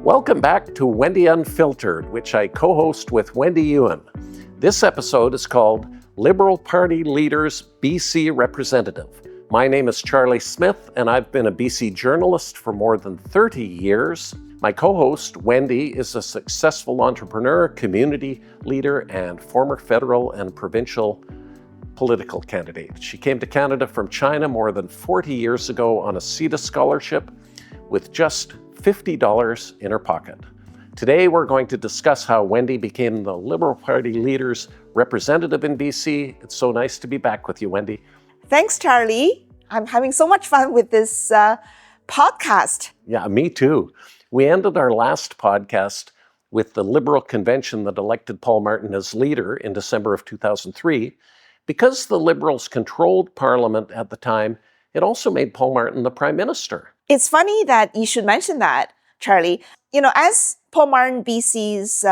Welcome back to Wendy Unfiltered, which I co-host with Wendy Yuan. This episode is called Liberal Party Leaders BC Representative. My name is Charlie Smith, and I've been a BC journalist for more than 30 years. My co-host, Wendy, is a successful entrepreneur, community leader, and former federal and provincial political candidate. She came to Canada from China more than 40 years ago on a CETA scholarship with just $50 in her pocket. Today, we're going to discuss how Wendy became the Liberal Party Leaders representative in BC. It's so nice to be back with you, Wendy. Thanks, Charlie. I'm having so much fun with this podcast. Yeah, me too. We ended our last podcast with the Liberal Convention that elected Paul Martin as leader in December of 2003. Because the Liberals controlled Parliament at the time, it also made Paul Martin the Prime Minister. It's funny that you should mention that, Charlie. You know, as Paul Martin, BC's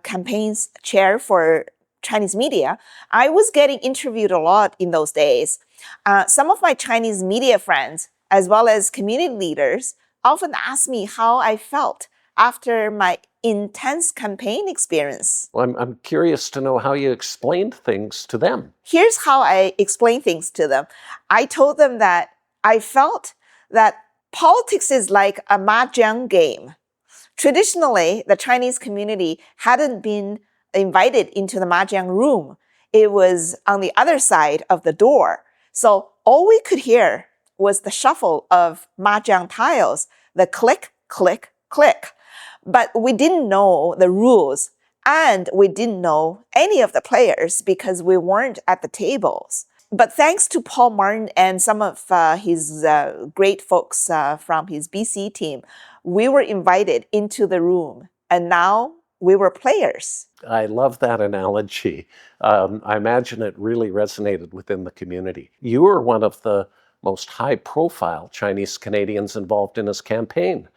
campaigns chair for Chinese media, I was getting interviewed a lot in those days. Some of my Chinese media friends, as well as community leaders, often ask me how I felt after my intense campaign experience. Well, I'm curious to know how you explained things to them. Here's how I explain things to them. I told them that I felt that politics is like a mahjong game. Traditionally, the Chinese community hadn't been invited into the mahjong room. It was on the other side of the door. So all we could hear was the shuffle of mahjong tiles, the click, click, click. But we didn't know the rules, and we didn't know any of the players because we weren't at the tables. But thanks to Paul Martin and some of his great folks from his BC team, we were invited into the room, and now we were players. I love that analogy. I imagine it really resonated within the community. You were one of the most high-profile Chinese Canadians involved in his campaign.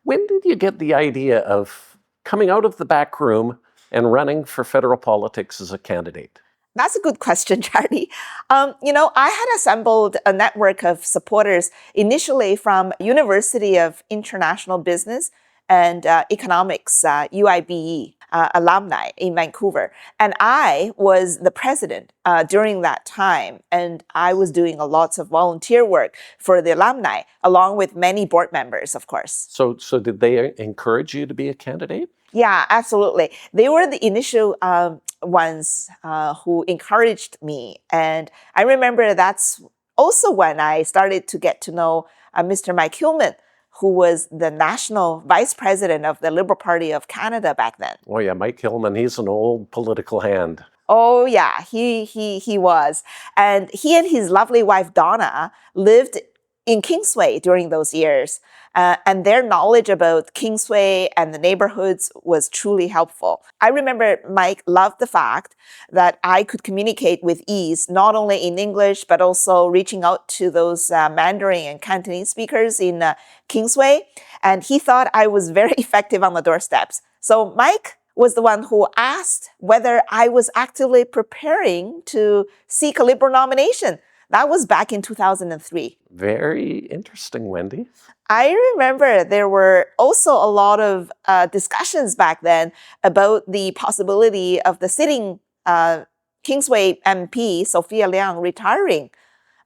When did you get the idea of coming out of the back room and running for federal politics as a candidate? That's a good question, Charlie. I had assembled a network of supporters initially from University of International Business and Economics, UIBE, alumni in Vancouver. And I was the president during that time. And I was doing lots of volunteer work for the alumni, along with many board members, of course. So did they encourage you to be a candidate? Yeah, absolutely. They were the initial ones who encouraged me. And I remember that's also when I started to get to know Mr. Mike Hillman, who was the national vice president of the Liberal Party of Canada back then. Oh yeah, Mike Hillman, he's an old political hand. Oh yeah, he was. And he and his lovely wife Donna lived in Kingsway during those years. And their knowledge about Kingsway and the neighborhoods was truly helpful. I remember Mike loved the fact that I could communicate with ease, not only in English, but also reaching out to those Mandarin and Cantonese speakers in Kingsway. And he thought I was very effective on the doorsteps. So Mike was the one who asked whether I was actively preparing to seek a Liberal nomination. That was back in 2003. Very interesting, Wendy. I remember there were also a lot of discussions back then about the possibility of the sitting Kingsway MP, Sophia Liang, retiring.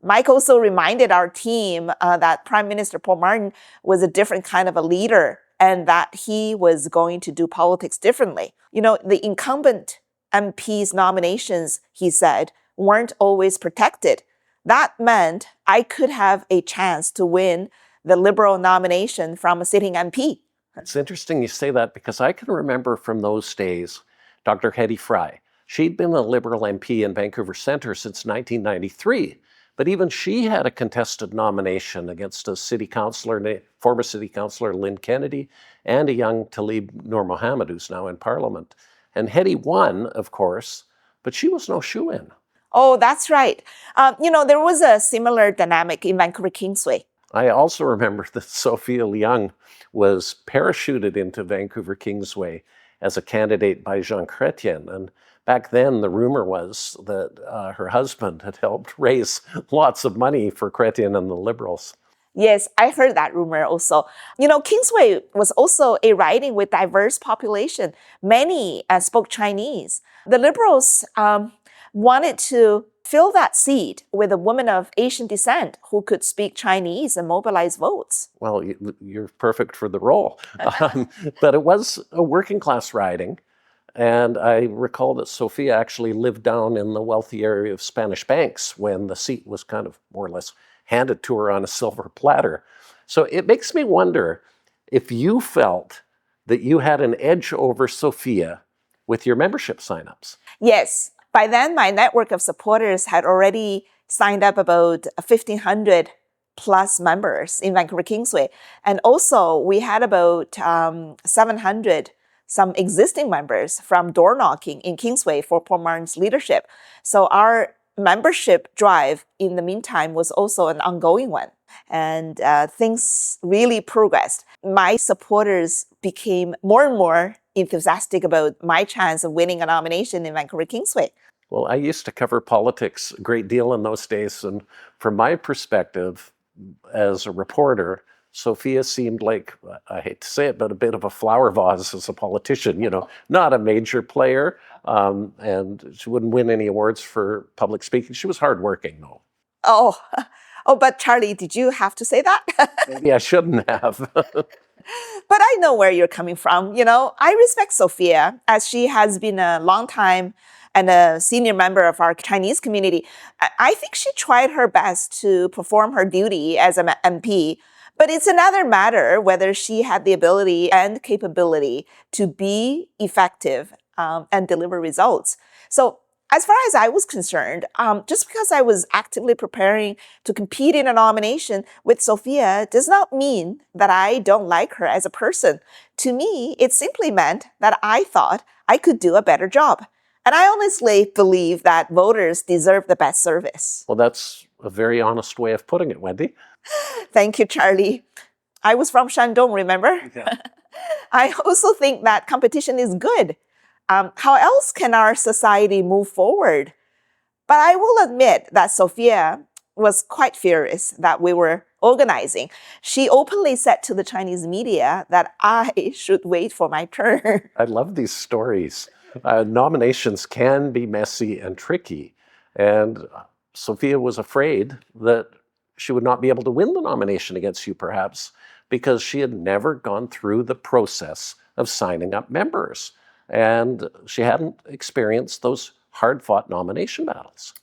Mike also reminded our team that Prime Minister Paul Martin was a different kind of a leader and that he was going to do politics differently. You know, the incumbent MP's nominations, he said, weren't always protected. That meant I could have a chance to win the Liberal nomination from a sitting MP. It's interesting you say that because I can remember from those days, Dr. Hetty Fry. She'd been a Liberal MP in Vancouver Centre since 1993, but even she had a contested nomination against a city councillor, former city councillor Lynn Kennedy, and a young Talib Noor Mohammed, who's now in Parliament. And Hetty won, of course, but she was no shoo-in. Oh, that's right. There was a similar dynamic in Vancouver Kingsway. I also remember that Sophia Liang was parachuted into Vancouver Kingsway as a candidate by Jean Chrétien. And back then, the rumor was that her husband had helped raise lots of money for Chrétien and the Liberals. Yes, I heard that rumor also. Kingsway was also a riding with diverse population. Many spoke Chinese. The Liberals wanted to fill that seat with a woman of Asian descent who could speak Chinese and mobilize votes. Well, you're perfect for the role. But it was a working class riding. And I recall that Sophia actually lived down in the wealthy area of Spanish Banks when the seat was kind of more or less handed to her on a silver platter. So it makes me wonder if you felt that you had an edge over Sophia with your membership signups. Yes. By then, my network of supporters had already signed up about 1,500 plus members in Vancouver Kingsway. And also, we had about 700 some existing members from door knocking in Kingsway for Paul Martin's leadership. So our membership drive in the meantime was also an ongoing one. And things really progressed. My supporters became more and more enthusiastic about my chance of winning a nomination in Vancouver Kingsway. Well, I used to cover politics a great deal in those days. And from my perspective as a reporter, Sophia seemed like, I hate to say it, but a bit of a flower vase as a politician, not a major player. And she wouldn't win any awards for public speaking. She was hardworking, though. Oh, but Charlie, did you have to say that? Maybe I shouldn't have. But I know where you're coming from. I respect Sophia as she has been a long time and a senior member of our Chinese community. I think she tried her best to perform her duty as an MP. But it's another matter whether she had the ability and capability to be effective and deliver results. So as far as I was concerned, just because I was actively preparing to compete in a nomination with Sophia does not mean that I don't like her as a person. To me, it simply meant that I thought I could do a better job. And I honestly believe that voters deserve the best service. Well, that's a very honest way of putting it, Wendy. Thank you, Charlie. I was from Shandong, remember? Yeah. I also think that competition is good. How else can our society move forward? But I will admit that Sophia was quite furious that we were organizing. She openly said to the Chinese media that I should wait for my turn. I love these stories. Nominations can be messy and tricky. And Sophia was afraid that she would not be able to win the nomination against you, perhaps, because she had never gone through the process of signing up members. And she hadn't experienced those hard-fought nomination battles.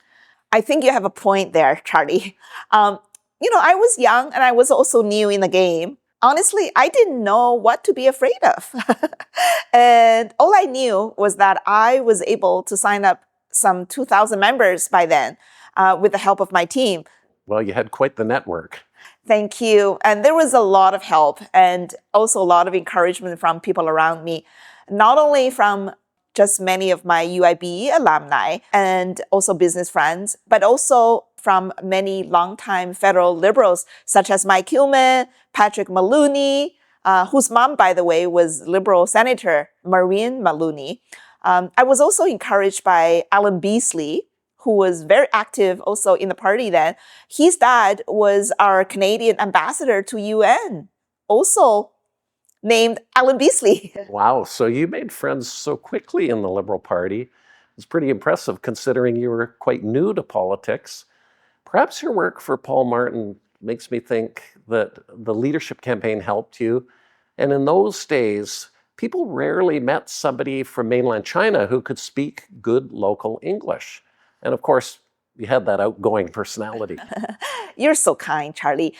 I think you have a point there, Charlie. I was young and I was also new in the game. Honestly, I didn't know what to be afraid of. And all I knew was that I was able to sign up some 2,000 members by then with the help of my team. Well, you had quite the network. Thank you. And there was a lot of help and also a lot of encouragement from people around me, not only from just many of my UIB alumni and also business friends, but also from many longtime federal liberals, such as Mike Hillman, Patrick Maloney, whose mom, by the way, was Liberal Senator Maureen Maloney. I was also encouraged by Alan Beasley, who was very active also in the party then. His dad was our Canadian ambassador to UN, also named Alan Beasley. Wow, so you made friends so quickly in the Liberal Party. It's pretty impressive considering you were quite new to politics. Perhaps your work for Paul Martin makes me think that the leadership campaign helped you. And in those days, people rarely met somebody from mainland China who could speak good local English. And of course, you had that outgoing personality. You're so kind, Charlie.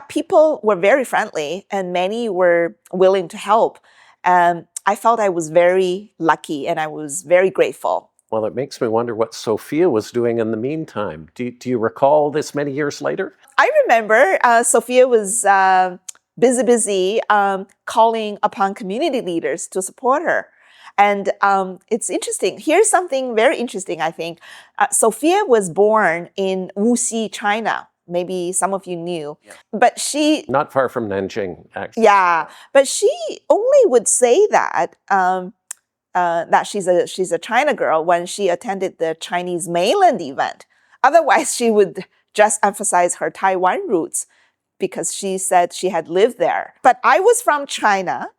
People were very friendly and many were willing to help. I felt I was very lucky and I was very grateful. Well, it makes me wonder what Sophia was doing in the meantime. Do you recall this many years later? I remember Sophia was busy calling upon community leaders to support her. And it's interesting. Here's something very interesting, I think. Sophia was born in Wuxi, China. Maybe some of you knew. Yeah. But she... Not far from Nanjing, actually. Yeah, but she only would say that that she's a China girl when she attended the Chinese mainland event. Otherwise, she would just emphasize her Taiwan roots. because she said she had lived there. But I was from China,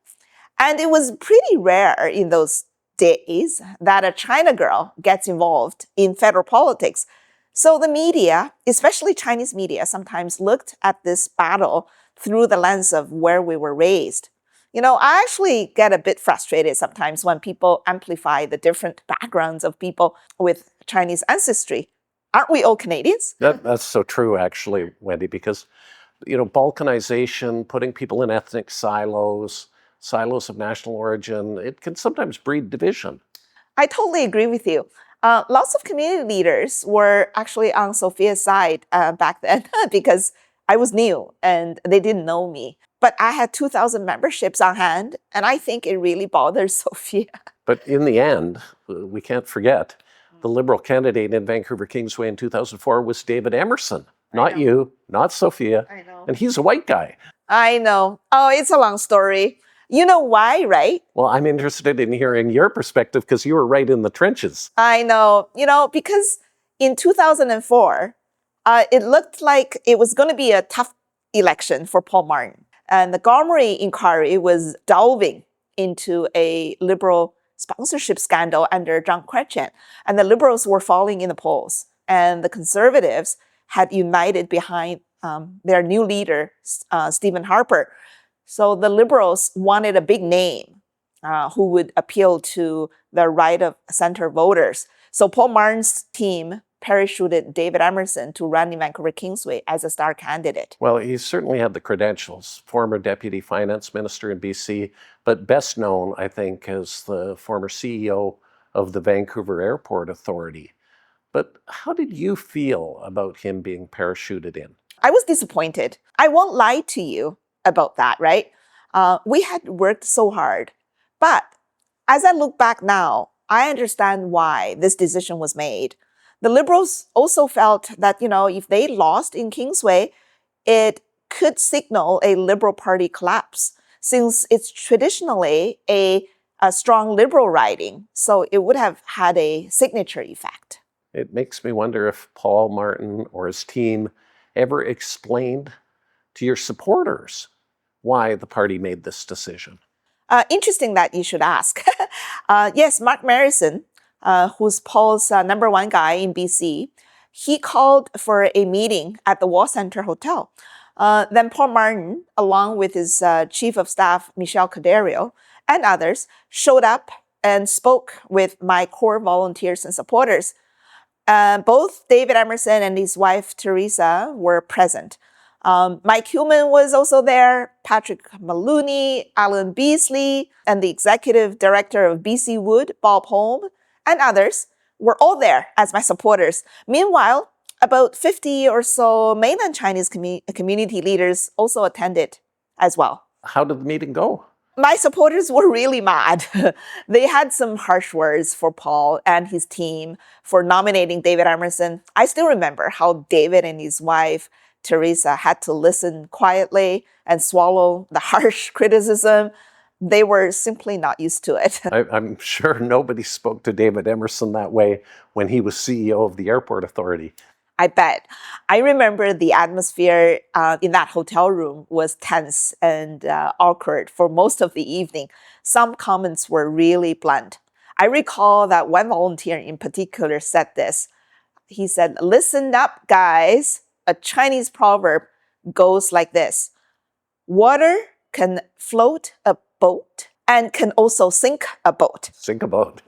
and it was pretty rare in those days that a China girl gets involved in federal politics. So the media, especially Chinese media, sometimes looked at this battle through the lens of where we were raised. I actually get a bit frustrated sometimes when people amplify the different backgrounds of people with Chinese ancestry. Aren't we all Canadians? That's so true, actually, Wendy, because, Balkanization, putting people in ethnic silos of national origin, it can sometimes breed division. I totally agree with you. Lots of community leaders were actually on Sophia's side back then because I was new and they didn't know me. But I had 2,000 memberships on hand, and I think it really bothers Sophia. But in the end, we can't forget, the Liberal candidate in Vancouver Kingsway in 2004 was David Emerson. Not you, not Sophia. I know. And he's a white guy. I know. Oh, it's a long story. You know why, right? Well, I'm interested in hearing your perspective because you were right in the trenches. I know. Because in 2004, it looked like it was going to be a tough election for Paul Martin. And the Gomery inquiry was delving into a Liberal sponsorship scandal under John Chrétien. And the Liberals were falling in the polls. And the Conservatives had united behind their new leader, Stephen Harper. So the Liberals wanted a big name who would appeal to the right-of-center voters. So Paul Martin's team parachuted David Emerson to run in Vancouver Kingsway as a star candidate. Well, he certainly had the credentials. Former Deputy Finance Minister in BC, but best known, I think, as the former CEO of the Vancouver Airport Authority. But how did you feel about him being parachuted in? I was disappointed. I won't lie to you about that, right? We had worked so hard. But as I look back now, I understand why this decision was made. The Liberals also felt that, if they lost in Kingsway, it could signal a Liberal Party collapse, since it's traditionally a strong Liberal riding. So it would have had a signature effect. It makes me wonder if Paul Martin or his team ever explained to your supporters why the party made this decision. Interesting that you should ask. Yes, Mark Marison, who's Paul's number one guy in BC, he called for a meeting at the Wall Centre Hotel. Then Paul Martin, along with his chief of staff, Michelle Cadario, and others, showed up and spoke with my core volunteers and supporters. Both David Emerson and his wife, Teresa, were present. Mike Hillman was also there, Patrick Maloney, Alan Beasley, and the executive director of BC Wood, Bob Holm, and others were all there as my supporters. Meanwhile, about 50 or so mainland Chinese community leaders also attended as well. How did the meeting go? My supporters were really mad. They had some harsh words for Paul and his team for nominating David Emerson. I still remember how David and his wife, Teresa, had to listen quietly and swallow the harsh criticism. They were simply not used to it. I'm sure nobody spoke to David Emerson that way when he was CEO of the Airport Authority. I bet. I remember the atmosphere in that hotel room was tense and awkward for most of the evening. Some comments were really blunt. I recall that one volunteer in particular said this. He said, "Listen up, guys. A Chinese proverb goes like this. Water can float a boat and can also sink a boat." Sink a boat.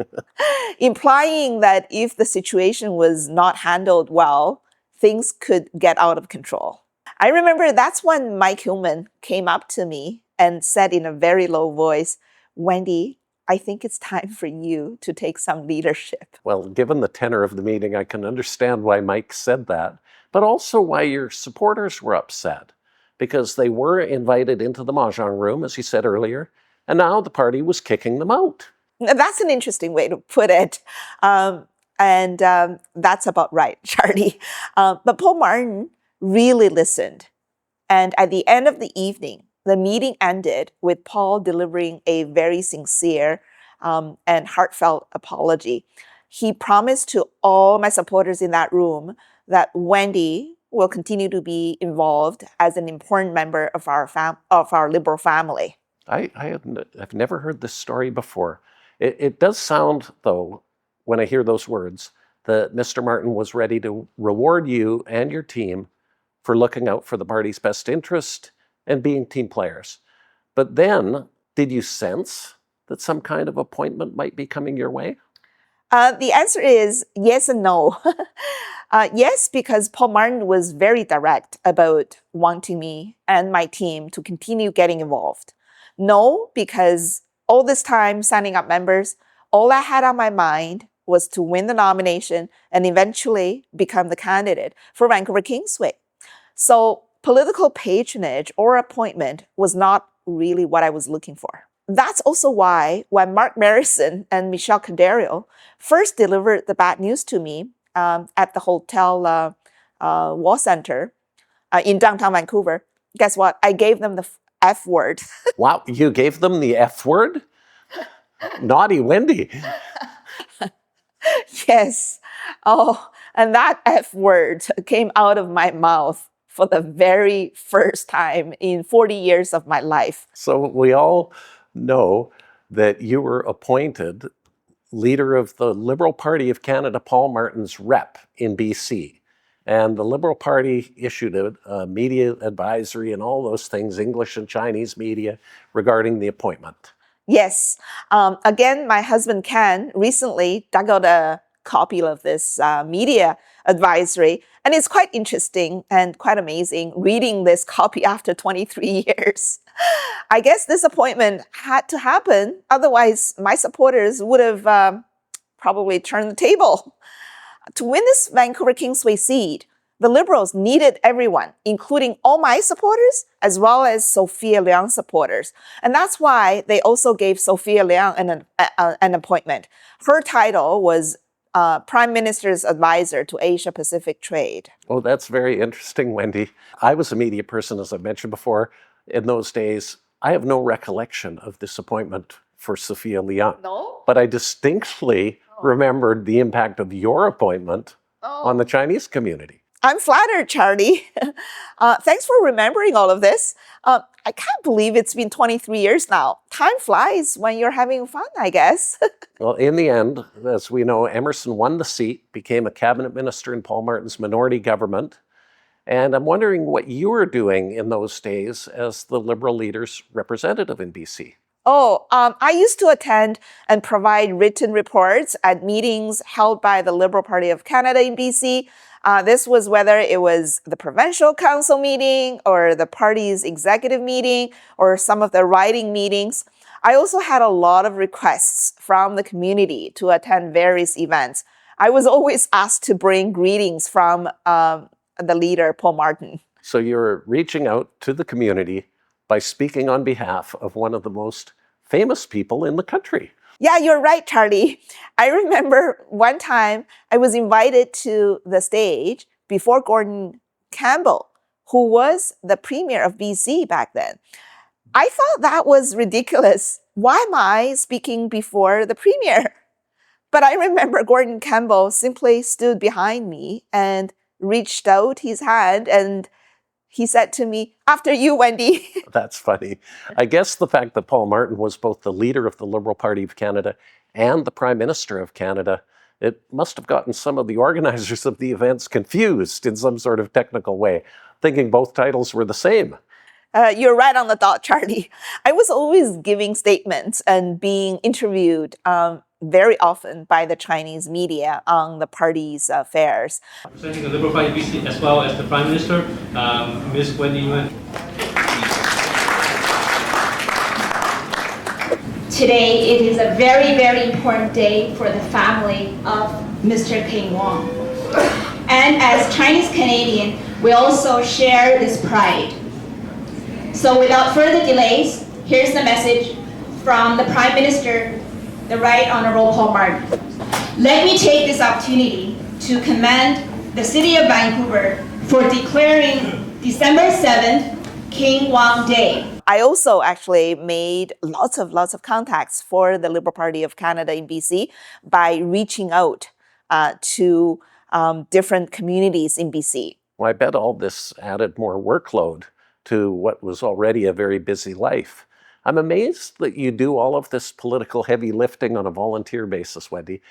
Implying that if the situation was not handled well, things could get out of control. I remember that's when Mike Hillman came up to me and said in a very low voice, "Wendy, I think it's time for you to take some leadership." Well, given the tenor of the meeting, I can understand why Mike said that, but also why your supporters were upset, because they were invited into the mahjong room, as you said earlier, and now the party was kicking them out. That's an interesting way to put it. And that's about right, Charlie. But Paul Martin really listened. And at the end of the evening, the meeting ended with Paul delivering a very sincere and heartfelt apology. He promised to all my supporters in that room that Wendy will continue to be involved as an important member of our Liberal family. I've never heard this story before. It does sound, though, when I hear those words, that Mr. Martin was ready to reward you and your team for looking out for the party's best interest and being team players. But then, did you sense that some kind of appointment might be coming your way? The answer is yes and no. Yes, because Paul Martin was very direct about wanting me and my team to continue getting involved. No, because all this time signing up members, all I had on my mind was to win the nomination and eventually become the candidate for Vancouver Kingsway. So political patronage or appointment was not really what I was looking for. That's also why when Mark Marison and Michelle Candario first delivered the bad news to me at the hotel wall center in downtown Vancouver, guess what? I gave them the F word. Wow, you gave them the F word? Naughty Wendy. Yes. Oh, and that F word came out of my mouth for the very first time in 40 years of my life. So we all know that you were appointed leader of the Liberal Party of Canada, Paul Martin's rep in BC. And the Liberal Party issued a media advisory and all those things, English and Chinese media, regarding the appointment. Yes. Again, my husband Ken recently dug out a copy of this media advisory, and it's quite interesting and quite amazing reading this copy after 23 years. I guess this appointment had to happen, otherwise my supporters would have probably turned the table. To win this Vancouver Kingsway seat, the Liberals needed everyone, including all my supporters, as well as Sophia Liang supporters. And that's why they also gave Sophia Liang an appointment. Her title was Prime Minister's Advisor to Asia Pacific Trade. Oh, that's very interesting, Wendy. I was a media person, as I mentioned before. In those days, I have no recollection of this appointment for Sophia Liang. No? But I distinctly remembered the impact of your appointment on the Chinese community. I'm flattered, Charlie. Thanks for remembering all of this. I can't believe it's been 23 years now. Time flies when you're having fun, I guess. Well, in the end, as we know, Emerson won the seat, became a cabinet minister in Paul Martin's minority government. And I'm wondering what you were doing in those days as the Liberal leader's representative in BC. I used to attend and provide written reports at meetings held by the Liberal Party of Canada in BC. This was whether it was the provincial council meeting or the party's executive meeting or some of the writing meetings. I also had a lot of requests from the community to attend various events. I was always asked to bring greetings from the leader, Paul Martin. So you're reaching out to the community by speaking on behalf of one of the most famous people in the country. Yeah, you're right, Charlie. I remember one time I was invited to the stage before Gordon Campbell, who was the premier of BC back then. I thought that was ridiculous. Why am I speaking before the premier? But I remember Gordon Campbell simply stood behind me and reached out his hand and he said to me, "After you, Wendy." That's funny. I guess the fact that Paul Martin was both the leader of the Liberal Party of Canada and the Prime Minister of Canada, it must have gotten some of the organizers of the events confused in some sort of technical way, thinking both titles were the same. You're right on the dot, Charlie. I was always giving statements and being interviewed very often by the Chinese media on the party's affairs. Representing the Liberal Party BC as well as the Prime Minister, Ms. Wendy Yuan. Today, it is a very, very important day for the family of Mr. King Wong. And as Chinese Canadian, we also share this pride. So without further delays, here's the message from the Prime Minister, the Right Honourable Paul Martin. Let me take this opportunity to commend the City of Vancouver for declaring December 7th King Wong Day. I also actually made lots of contacts for the Liberal Party of Canada in BC by reaching out to different communities in BC. Well, I bet all this added more workload to what was already a very busy life. I'm amazed that you do all of this political heavy lifting on a volunteer basis, Wendy.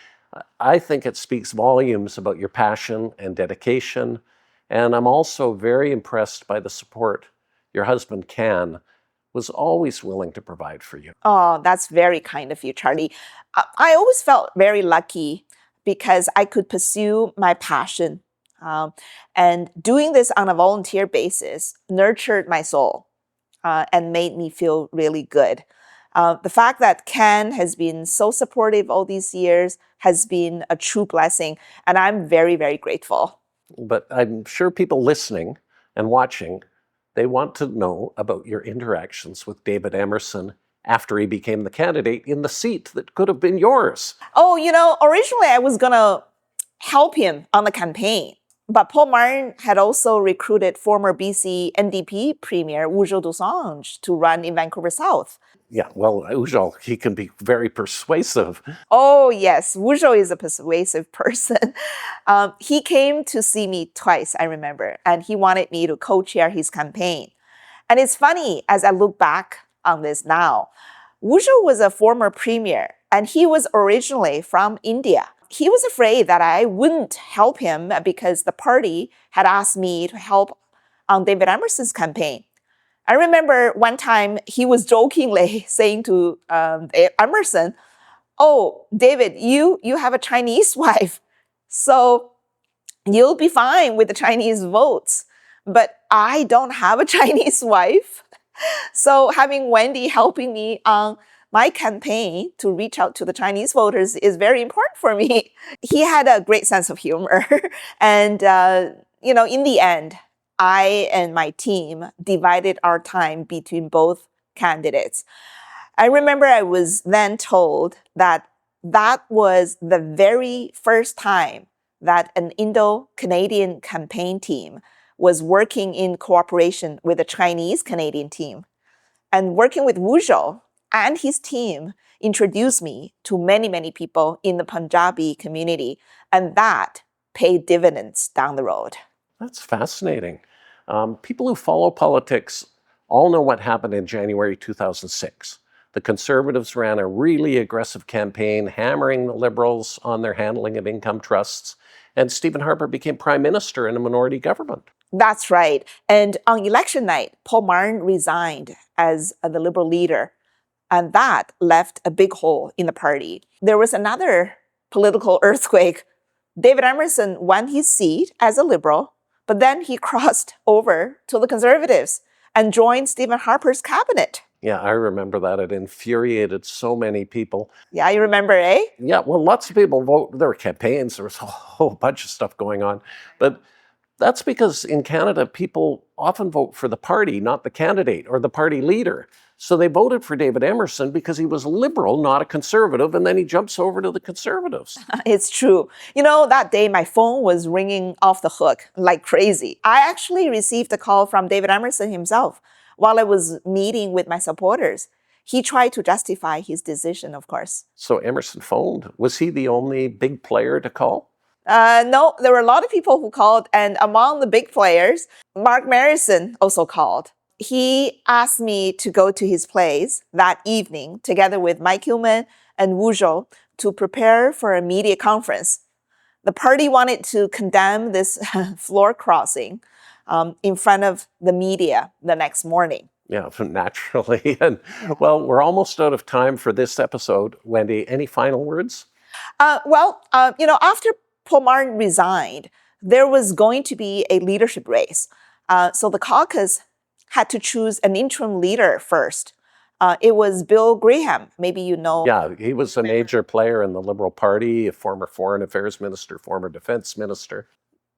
I think it speaks volumes about your passion and dedication. And I'm also very impressed by the support your husband, Can, was always willing to provide for you. Oh, that's very kind of you, Charlie. I always felt very lucky because I could pursue my passion. And doing this on a volunteer basis nurtured my soul and made me feel really good. The fact that Ken has been so supportive all these years has been a true blessing, and I'm very, very grateful. But I'm sure people listening and watching, they want to know about your interactions with David Emerson after he became the candidate in the seat that could have been yours. Oh, originally I was going to help him on the campaign. But Paul Martin had also recruited former BC NDP Premier Ujjal Dosanjh to run in Vancouver South. Yeah, well, Ujjal, he can be very persuasive. Oh, yes, Ujjal is a persuasive person. He came to see me twice, I remember, and he wanted me to co-chair his campaign. And it's funny, as I look back on this now, Ujjal was a former premier, and he was originally from India. He was afraid that I wouldn't help him because the party had asked me to help on David Emerson's campaign. I remember one time he was jokingly saying to Emerson, "Oh, David, you have a Chinese wife, so you'll be fine with the Chinese votes. But I don't have a Chinese wife." So having Wendy helping me on my campaign to reach out to the Chinese voters is very important for me. He had a great sense of humor. And, in the end, I and my team divided our time between both candidates. I remember I was then told that was the very first time that an Indo-Canadian campaign team was working in cooperation with a Chinese-Canadian team. And working with Ujjal and his team introduced me to many, many people in the Punjabi community, and that paid dividends down the road. That's fascinating. People who follow politics all know what happened in January 2006. The Conservatives ran a really aggressive campaign, hammering the Liberals on their handling of income trusts, and Stephen Harper became Prime Minister in a minority government. That's right. And on election night, Paul Martin resigned as the Liberal leader. And that left a big hole in the party. There was another political earthquake. David Emerson won his seat as a Liberal, but then he crossed over to the Conservatives and joined Stephen Harper's cabinet. Yeah, I remember that. It infuriated so many people. Yeah, you remember, eh? Yeah, well, lots of people vote. There were campaigns. There was a whole bunch of stuff going on. But that's because in Canada, people often vote for the party, not the candidate or the party leader. So they voted for David Emerson because he was Liberal, not a Conservative, and then he jumps over to the Conservatives. It's true. That day my phone was ringing off the hook like crazy. I actually received a call from David Emerson himself while I was meeting with my supporters. He tried to justify his decision, of course. So Emerson phoned. Was he the only big player to call? No, there were a lot of people who called, and among the big players, Mark Marison also called. He asked me to go to his place that evening together with Mike Hillman and Ujjal to prepare for a media conference. The party wanted to condemn this floor crossing in front of the media the next morning. Yeah, naturally. And well, we're almost out of time for this episode. Wendy, any final words? After Paul Martin resigned, there was going to be a leadership race. So the caucus had to choose an interim leader first. It was Bill Graham. Maybe you know. Yeah, he was a major player in the Liberal Party, a former foreign affairs minister, former defense minister.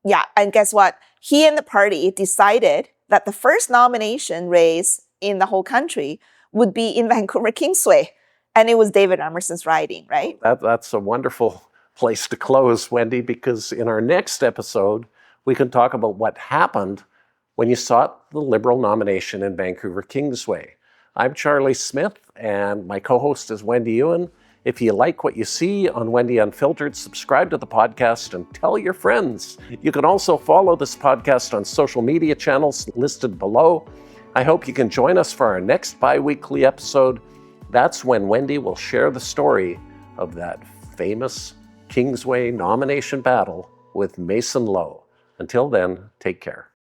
Yeah, and guess what? He and the party decided that the first nomination race in the whole country would be in Vancouver Kingsway. And it was David Emerson's riding, right? That's a wonderful place to close, Wendy, because in our next episode, we can talk about what happened when you sought the Liberal nomination in Vancouver Kingsway. I'm Charlie Smith, and my co-host is Wendy Yuan, If you like what you see on Wendy Unfiltered, subscribe to the podcast and tell your friends. You can also follow this podcast on social media channels listed below. I hope you can join us for our next bi-weekly episode. That's when Wendy will share the story of that famous Kingsway nomination battle with Mason Lowe. Until then, take care.